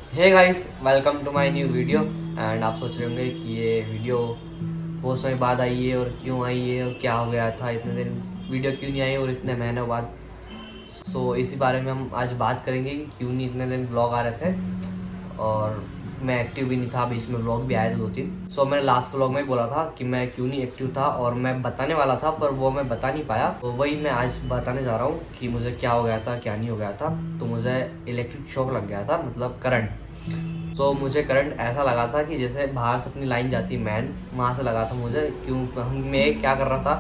Hey guys, welcome to my new video. And आप सोच रहे होंगे कि ये वीडियो बहुत समय बाद आई है और क्यों आई है और क्या हो गया था, इतने दिन वीडियो क्यों नहीं आई और इतने महीनों बाद। इसी बारे में हम आज बात करेंगे कि क्यों नहीं इतने दिन ब्लॉग आ रहे थे और मैं एक्टिव भी नहीं था। बीच में ब्लॉग भी आए थे 2-3। मैंने लास्ट ब्लॉग में बोला था कि मैं क्यों नहीं एक्टिव था और मैं बताने वाला था, पर वो मैं बता नहीं पाया। तो वही मैं आज बताने जा रहा हूँ कि मुझे क्या हो गया था, क्या नहीं हो गया था। तो मुझे इलेक्ट्रिक शॉक लग गया था, मतलब करंट। मुझे करंट ऐसा लगा था कि जैसे बाहर से अपनी लाइन जाती है मैन, वहाँ से लगा था मुझे। मैं क्या कर रहा था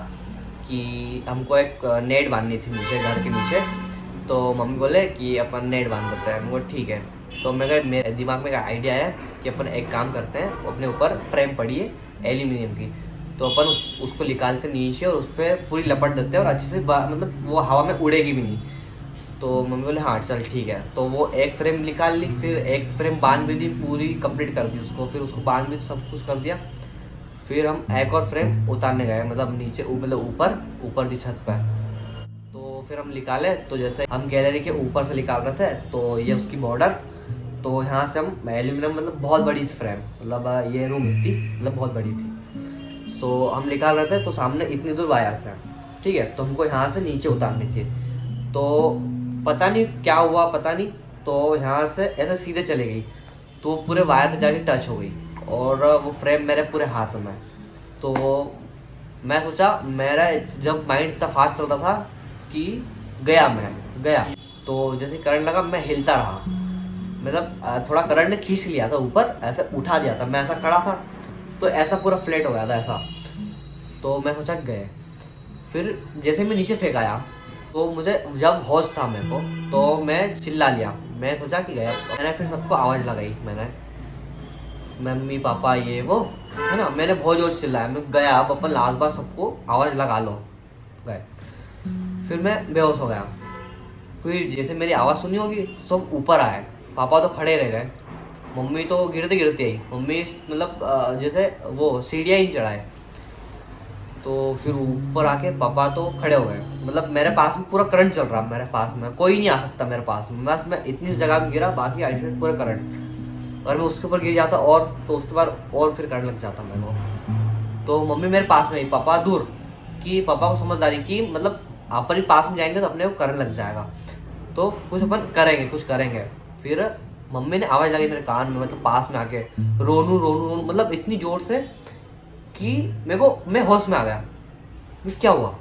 कि हमको एक नेट बांधनी थी नीचे, घर के नीचे। तो मम्मी बोले कि अपन नेट बांध देते हैं। मुझे ठीक है। तो मेरे दिमाग में एक आइडिया आया कि अपन एक काम करते हैं, अपने ऊपर फ्रेम पड़ी है एल्यूमिनियम की। तो अपन उसको निकालते नीचे और उस पर पूरी लपट देते हैं और अच्छे से मतलब वो हवा में उड़ेगी भी नहीं। तो मम्मी बोले हाँ चल ठीक है। तो वो एक फ्रेम निकाल ली, फिर एक फ्रेम बांध भी दी, पूरी कंप्लीट कर दी उसको, फिर उसको बांध भी सब कुछ कर दिया। फिर हम एक और फ्रेम उतारने गए, मतलब नीचे मतलब ऊपर ऊपर की छत पर। तो फिर हम निकाले, तो जैसे हम गैलरी के ऊपर से निकाल रहे थे तो ये उसकी बॉर्डर। तो यहाँ से हम एल्यूमिनियम, मतलब बहुत बड़ी थी फ्रेम, मतलब ये रूम थी, मतलब बहुत बड़ी थी। हम निकाल रहे थे तो सामने इतनी दूर वायर थे, ठीक है। तो हमको यहाँ से नीचे उतारनी थी। तो पता नहीं क्या हुआ, पता नहीं। तो यहाँ से ऐसे सीधे चले गई, तो पूरे वायर पे जाके टच हो गई और वो फ्रेम मेरे पूरे हाथ में। तो मैं सोचा, मेरा जब माइंड इतना फास्ट चल रहा था कि मैं गया। तो जैसे करंट लगा, मैं हिलता रहा, मतलब थोड़ा करंट ने खींच लिया था ऊपर, ऐसे उठा दिया था। मैं ऐसा खड़ा था तो ऐसा पूरा फ्लैट हो गया था ऐसा। तो मैं सोचा गए। फिर जैसे मैं नीचे फेंक आया, तो मुझे जब होश था मेरे को, तो मैं चिल्ला लिया। मैं सोचा कि गया। मैंने फिर सबको आवाज़ लगाई, मैंने मम्मी पापा ये वो, है ना। मैंने बहुत जोर से चिल्लाया, मैं गया, अब अपन लास्ट बार सबको आवाज़ लगा लो। गए। फिर मैं बेहोश हो गया। फिर जैसे मेरी आवाज़ सुनी होगी, सब ऊपर आए। पापा तो खड़े रह गए, मम्मी तो गिरते गिरते आई। मम्मी मतलब जैसे वो सीढ़ियाँ ही चढ़ाए। तो फिर ऊपर आके पापा तो खड़े हो गए, मतलब मेरे पास में पूरा करंट चल रहा, मेरे पास में कोई नहीं आ सकता मेरे पास में, बस मैं इतनी जगह में गिरा, बाकी आइसोलेट पूरा करंट। अगर मैं उसके ऊपर गिर जाता और तो उसके बाद और फिर करंट लग जाता मेरे को। तो मम्मी मेरे पास में ही, पापा दूर। कि पापा को समझदारी कि मतलब अपन ही पास में जाएंगे तो अपने को करंट लग जाएगा, तो कुछ अपन करेंगे, कुछ करेंगे। फिर मम्मी ने आवाज़ लगाई मेरे कान में, मतलब पास में आके, रोनू रोनू रोनू, मतलब इतनी जोर से कि मैं होश में आ गया। क्या हुआ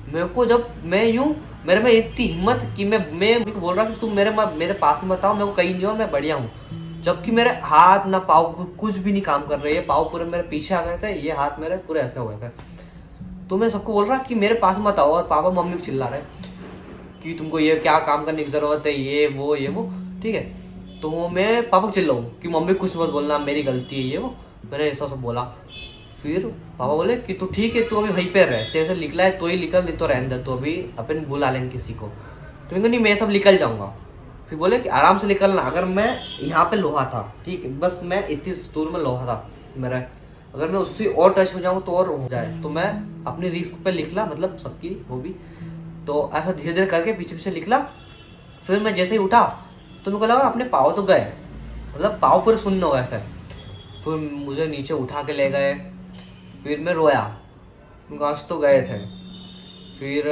मेरे को, जब मैं यूं, मेरे में इतनी हिम्मत कि मैं बोल रहा कि तुम मेरे पास में बताओ, मेरे को कहीं नहीं हो, मैं बढ़िया हूँ। जबकि मेरे हाथ ना पाँव कुछ भी नहीं काम कर रहे, ये पाँव पूरे मेरे पीछे आ गए थे, ये हाथ मेरे पूरे ऐसे हो गए थे। तो मैं सबको बोल रहा कि मेरे पास मत आओ, और पापा मम्मी को चिल्ला रहे कि तुमको ये क्या काम करने की जरूरत है, ये वो, ठीक है। तो मैं पापा को चिल्लाऊँ कि मम्मी कुछ मत बोलना, मेरी गलती है ये वो, मैंने ऐसा सब बोला। फिर पापा बोले कि तू ठीक है, तू अभी वहीं पे रह, तेरे से निकला है तो ही निकल, नहीं तो रहने दे, तो अभी अपन बुला लेंगे किसी को। तो मैंने कहा नहीं, मैं सब निकल जाऊंगा। फिर बोले कि आराम से निकलना, अगर मैं यहाँ पे लोहा था, ठीक है, बस मैं इतनी दूर में लोहा था मेरा, अगर मैं उससे और टच हो जाऊँ तो और हो जाए, तो मैं अपनी रिस्क पे निकला, मतलब सबकी वो भी। तो ऐसा धीरे धीरे करके पीछे पीछे निकला। फिर मैं जैसे ही उठा तो मेरे को लगा अपने पाँव तो गए, मतलब पाँव पूरे सुन्न हो गए थे। फिर मुझे नीचे उठा के ले गए। फिर मैं रोया, आज तो गए थे। फिर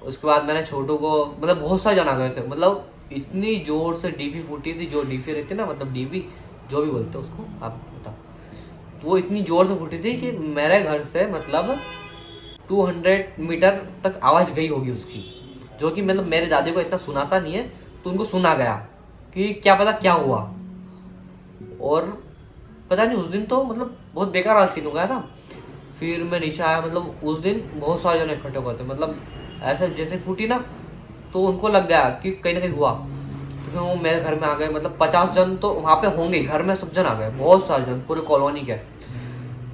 उसके बाद मैंने छोटू को, मतलब बहुत सारे जन आ गए थे, मतलब इतनी जोर से डीपी फूटी थी, जो डीपी रहती है ना, मतलब डीपी जो भी बोलते हैं उसको आप बता। तो वो इतनी जोर से फूटी थी कि मेरे घर से मतलब 200 मीटर तक आवाज़ गई होगी उसकी, जो कि मतलब मेरे दादी को इतना सुनाता नहीं है, तो उनको सुना गया कि क्या पता क्या हुआ। और पता नहीं उस दिन तो मतलब बहुत बेकार वाला सीन हो गया था। फिर मैं नीचे आया, मतलब उस दिन बहुत सारे जने इकट्ठे हुए थे, मतलब ऐसे जैसे फूटी ना, तो उनको लग गया कि कहीं ना कहीं हुआ। तो फिर वो मेरे घर में आ गए, मतलब 50 जन तो वहाँ पे होंगे, घर में सब जन आ गए, बहुत सारे जन पूरे कॉलोनी के।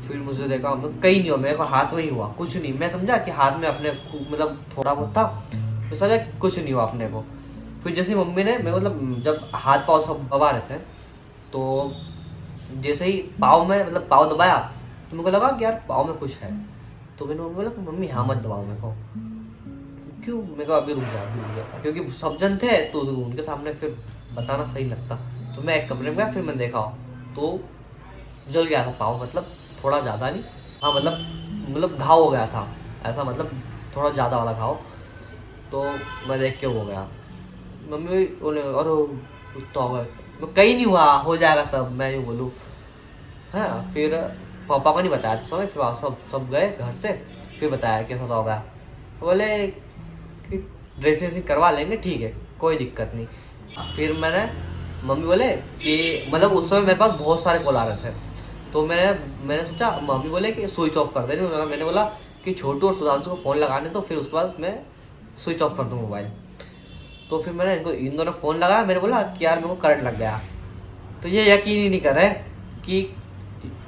फिर मुझे देखा, मतलब कहीं नहीं हुआ, मेरे को हाथ में ही हुआ, कुछ नहीं। मैं समझा कि हाथ में अपने मतलब थोड़ा बहुत था, मैं समझा कि कुछ नहीं हुआ अपने को। फिर जैसे मम्मी ने, मैं मतलब जब हाथ पाँव सब दबा रहे थे, तो जैसे ही पाँव में मतलब पाँव दबाया, तो मेरे को लगा कि यार पाँव में कुछ है। तो मैंने मम्मी बोला कि मम्मी यहाँ मत दबाओ मेरे को। क्यों? मेरे को अभी रुक जा, क्योंकि सब जन थे तो उनके सामने फिर बताना सही लगता। तो मैं एक कमरे में गया, फिर मैंने देखा तो जल गया था पाँव, मतलब थोड़ा ज़्यादा नहीं, हाँ मतलब घाव हो गया था ऐसा, मतलब थोड़ा ज़्यादा वाला घाव। तो मैं देख के हो गया, मम्मी बोले अरे कुत्ता हो गया, मैं कहीं नहीं हुआ, हो जाएगा सब, मैं यूँ बोलूँ। हाँ, फिर पापा को नहीं बताया था समय, फिर सब गए घर से, फिर बताया कि ऐसा हो गया। बोले कि ड्रेसिंग वेसिंग करवा लेंगे, ठीक है कोई दिक्कत नहीं। फिर मैंने, मम्मी बोले कि मतलब उस समय मेरे पास बहुत सारे कॉल आ रहे थे, तो मैंने सोचा, मम्मी बोले कि स्विच ऑफ कर देने, मैंने बोला कि छोटू और सुधांशु को फ़ोन लगाने, तो फिर उसके बाद मैं स्विच ऑफ कर दूँ मोबाइल। तो फिर मैंने इन दोनों फ़ोन लगाया, मैंने बोला कि यार मेरे को करंट लग गया। तो ये यकीन ही नहीं कर रहे कि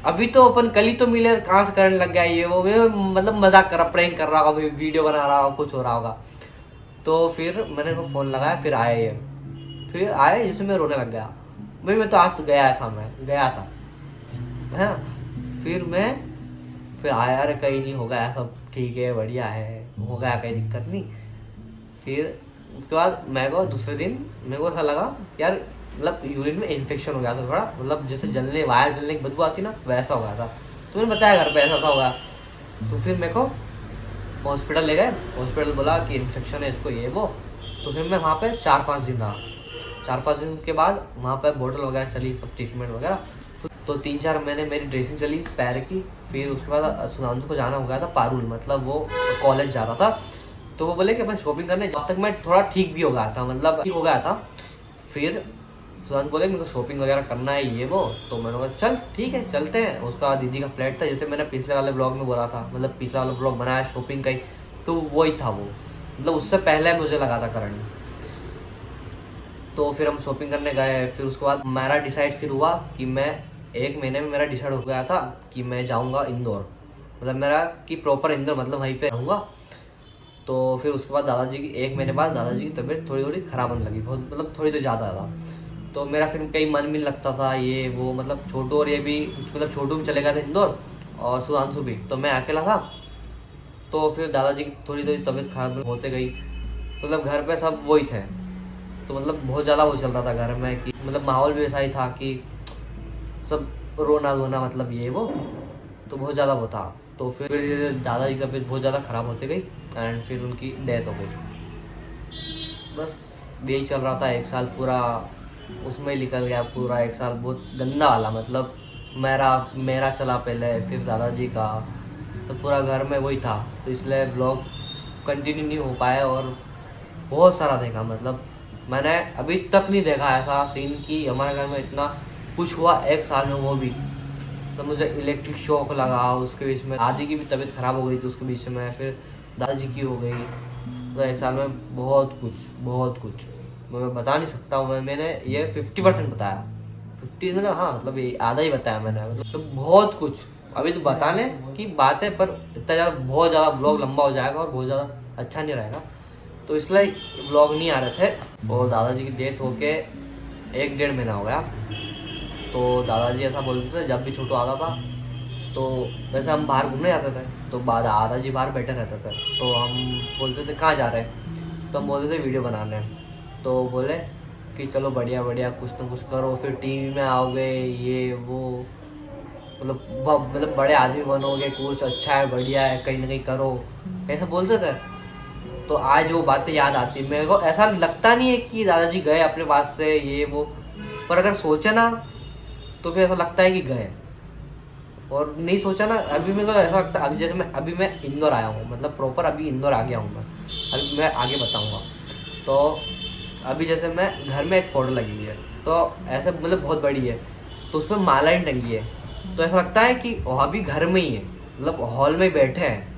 अभी तो अपन कल ही तो मिले और कहाँ से करंट लग गया, ये वो, मतलब मजाक कर रहा, प्रैंक कर रहा होगा, वीडियो बना रहा होगा, कुछ हो रहा होगा। तो फिर मैंने उनको फ़ोन लगाया, फिर आए ये, फिर आए जैसे मैं रोने लग गया, भाई मैं तो आज तो गया था, मैं गया था, है ना। फिर आया, अरे कहीं नहीं, हो गया सब ठीक है, बढ़िया है, हो गया, कोई दिक्कत नहीं। फिर उसके बाद मेरे को दूसरे दिन मेरे को ऐसा लगा यार, मतलब यूरिन में इन्फेक्शन हो गया था थोड़ा, मतलब जैसे जलने, वायर जलने की बदबू आती ना, वैसा हो गया था। तो मैंने बताया घर पे ऐसा हो गया। तो फिर मेरे को हॉस्पिटल ले गए, हॉस्पिटल बोला कि इन्फेक्शन है इसको, ये वो। तो फिर मैं वहाँ पे 4-5 दिन रहा, 4-5 दिन के बाद वहाँ पे बोतल वगैरह चली, सब ट्रीटमेंट वगैरह। तो 3-4 महीने मेरी ड्रेसिंग चली पैर की। फिर उसके बाद सुधांशु को जाना हो गया था पारुल, मतलब वो कॉलेज जा रहा था। तो वो बोले कि अपन शॉपिंग करने, जब तक मैं थोड़ा ठीक भी हो गया था, मतलब ठीक हो गया था। फिर सुधांशु बोले मेरे को शॉपिंग वगैरह करना है, ये वो। तो मैंने कहा चल ठीक है चलते हैं। उसका दीदी का फ्लैट था, जैसे मैंने पिछले वाले ब्लॉग में बोला था, मतलब पिछला वाला ब्लॉग बनाया शॉपिंग का ही, तो वही था वो, मतलब उससे पहले मुझे लगा था करंट। तो फिर हम शॉपिंग करने गए। फिर उसके बाद मेरा डिसाइड फिर हुआ कि मैं 1 महीने में मेरा डिसाइड हो गया था कि मैं जाऊंगा इंदौर, मतलब मेरा कि प्रॉपर इंदौर, मतलब वहीं पे रहूँगा। तो फिर उसके बाद दादाजी की 1 महीने बाद दादाजी की तबीयत थोड़ी थोड़ी ख़राब होने लगी, बहुत मतलब थोड़ी तो ज़्यादा था। तो मेरा फिर कहीं मन भी नहीं लगता था, ये वो, मतलब छोटू और ये भी, मतलब छोटू भी चले गए थे इंदौर और सुधांशु भी, तो मैं अकेला था। तो फिर दादाजी की थोड़ी थोड़ी तबीयत खराब होते गई, मतलब घर पे सब वही थे। तो मतलब बहुत ज़्यादा वो चल रहा था घर में कि मतलब माहौल भी ऐसा ही था कि सब रोना धोना, मतलब ये वो, तो बहुत ज़्यादा वो था। तो फिर दादाजी की तबीयत बहुत ज़्यादा ख़राब होती गई एंड फिर उनकी डेथ हो गई। बस यही चल रहा था 1 साल पूरा, उसमें ही निकल गया पूरा 1 साल, बहुत गंदा वाला, मतलब मेरा चला पहले, फिर दादाजी का, तो पूरा घर में वही था। तो इसलिए ब्लॉग कंटिन्यू नहीं हो पाया और बहुत सारा देखा, मतलब मैंने अभी तक नहीं देखा ऐसा सीन कि हमारे घर में इतना कुछ हुआ 1 साल में, वो भी तो मुझे इलेक्ट्रिक शॉक लगा, उसके बीच में दादी की भी तबीयत ख़राब हो गई थी उसके बीच में, फिर दादाजी की हो गई। तो 1 साल में बहुत कुछ मैं बता नहीं सकता हूँ। मैंने ये 50% बताया, 50 मतलब, हाँ मतलब ये आधा ही बताया मैंने, मतलब तो बहुत कुछ अभी तो बताने की बात है, पर इतना ज़्यादा बहुत ज़्यादा ब्लॉग लंबा हो जाएगा और बहुत ज़्यादा अच्छा नहीं रहेगा, तो इसलिए ब्लॉग नहीं आ रहे थे। और दादाजी की डेथ होके 1-1.5 महीना हो गया। तो दादाजी ऐसा बोलते थे, जब भी छोटू आता था तो वैसे हम बाहर घूमने जाते थे, तो दादाजी बाहर बैठे रहते थे, तो हम बोलते थे कहाँ जा रहे हैं, तो हम बोलते थे वीडियो बनाने। तो बोले कि चलो बढ़िया बढ़िया कुछ ना कुछ करो, फिर टीवी में आओगे, ये वो, मतलब बड़े आदमी बनोगे, कुछ अच्छा है बढ़िया है, कहीं ना कहीं करो, ऐसा बोलते थे। तो आज वो बातें याद आती है मेरे को। ऐसा लगता नहीं है कि दादाजी गए अपने पास से, ये वो, पर अगर सोचे ना तो फिर ऐसा लगता है कि गए, और नहीं सोचा ना, अभी मेरे को ऐसा लगता है, अभी जैसे मैं इंदौर आया हूँ, मतलब प्रॉपर अभी इंदौर आ गया हूँ मैं, अभी मैं आगे बताऊँगा। तो अभी जैसे मैं घर में एक फ़ोटो लगी हुई है, तो ऐसे मतलब बहुत बड़ी है, तो उसमें मालाएं टंगी है, तो ऐसा लगता है कि अभी घर में ही है, मतलब हॉल में बैठे हैं।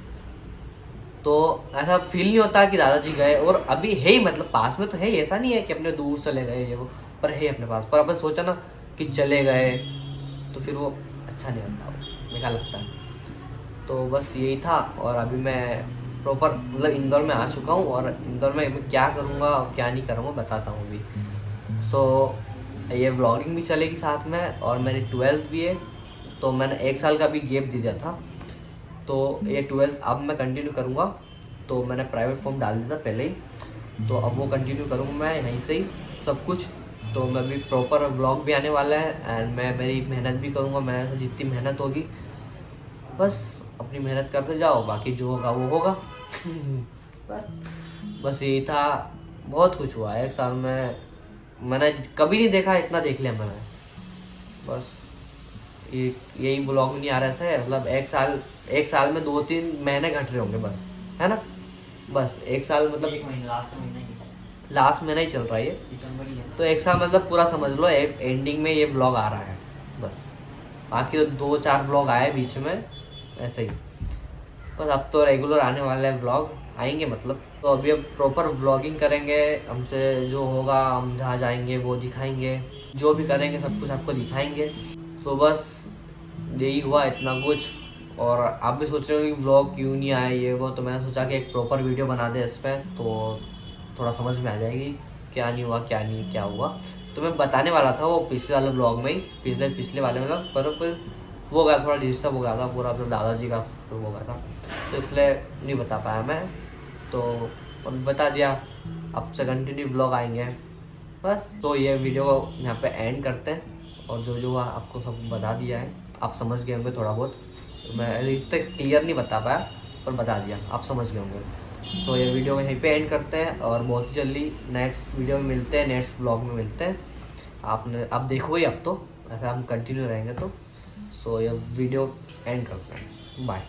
तो ऐसा फील नहीं होता कि दादाजी गए, और अभी है ही, मतलब पास में तो है ही, ऐसा नहीं है कि अपने दूर चले गए ये वो, पर है अपने पास। पर अपन सोचा ना कि चले गए तो फिर वो अच्छा नहीं लगता, वो बेकार लगता है। तो बस यही था। और अभी मैं प्रॉपर मतलब इंदौर में आ चुका हूँ, और इंदौर में मैं क्या करूँगा और क्या नहीं करूँगा बताता हूँ अभी। सो ये व्लॉगिंग भी चलेगी साथ में, और मेरी 12th भी है, तो मैंने 1 साल का भी गैप दे दिया था, तो ये 12th अब मैं कंटिन्यू करूँगा। तो मैंने प्राइवेट फॉर्म डाल दिया था पहले ही, तो अब वो कंटिन्यू करूँगा मैं यहीं से ही सब कुछ। तो मैं भी प्रॉपर व्लॉग भी आने वाला है एंड मैं मेरी मेहनत भी करूँगा। मेहनत से जितनी मेहनत होगी बस अपनी मेहनत करते जाओ, बाकी जो होगा वो होगा। बस बस यही था। बहुत कुछ हुआ एक साल में, मैंने कभी नहीं देखा इतना देख लिया मैंने। बस यही ब्लॉग नहीं आ रहे थे, मतलब एक साल में 2-3 महीने घट रहे होंगे बस, है ना। बस एक साल मतलब एक महीना, लास्ट महीना ही चल रहा है ये, दिसंबर ही है। तो एक साल मतलब पूरा समझ लो एक एंडिंग में ये ब्लॉग आ रहा है बस। बाकी तो 2-4 ब्लॉग आए बीच में ऐसे ही। बस अब तो रेगुलर आने वाले हैं ब्लॉग, आएंगे मतलब। तो अभी अब प्रॉपर ब्लॉगिंग करेंगे, हमसे जो होगा हम जहाँ जाएंगे वो दिखाएंगे, जो भी करेंगे सब कुछ आपको दिखाएंगे। तो बस यही हुआ इतना कुछ। और आप भी सोच रहे हो कि व्लॉग क्यों नहीं आए ये वो, तो मैंने सोचा कि एक प्रॉपर वीडियो बना दे इस पर, तो थोड़ा समझ में आ जाएगी क्या नहीं हुआ क्या नहीं क्या हुआ। तो मैं बताने वाला था वो पिछले वाले ब्लॉग में ही, पिछले वाले मतलब, पर फिर वो गया थोड़ा डिस्टर्ब हो गया था पूरा, अपने दादाजी का फिर वो गया था, तो इसलिए नहीं बता पाया मैं। तो बता दिया, अब से कंटिन्यू ब्लॉग आएंगे बस। तो ये वीडियो को यहाँ पे एंड करते हैं, और जो जो हुआ आपको सब बता दिया है, आप समझ गए होंगे थोड़ा बहुत। मैं इतना क्लियर नहीं बता पाया पर बता दिया, आप समझ गए होंगे। तो ये वीडियो को यहीं पे एंड करते हैं, और बहुत ही जल्दी नेक्स्ट वीडियो में मिलते हैं, नेक्स्ट ब्लॉग में मिलते हैं। आपने आप देखो ही, अब तो ऐसा हम कंटिन्यू रहेंगे तो। सो ये वीडियो एंड करते हैं, बाय।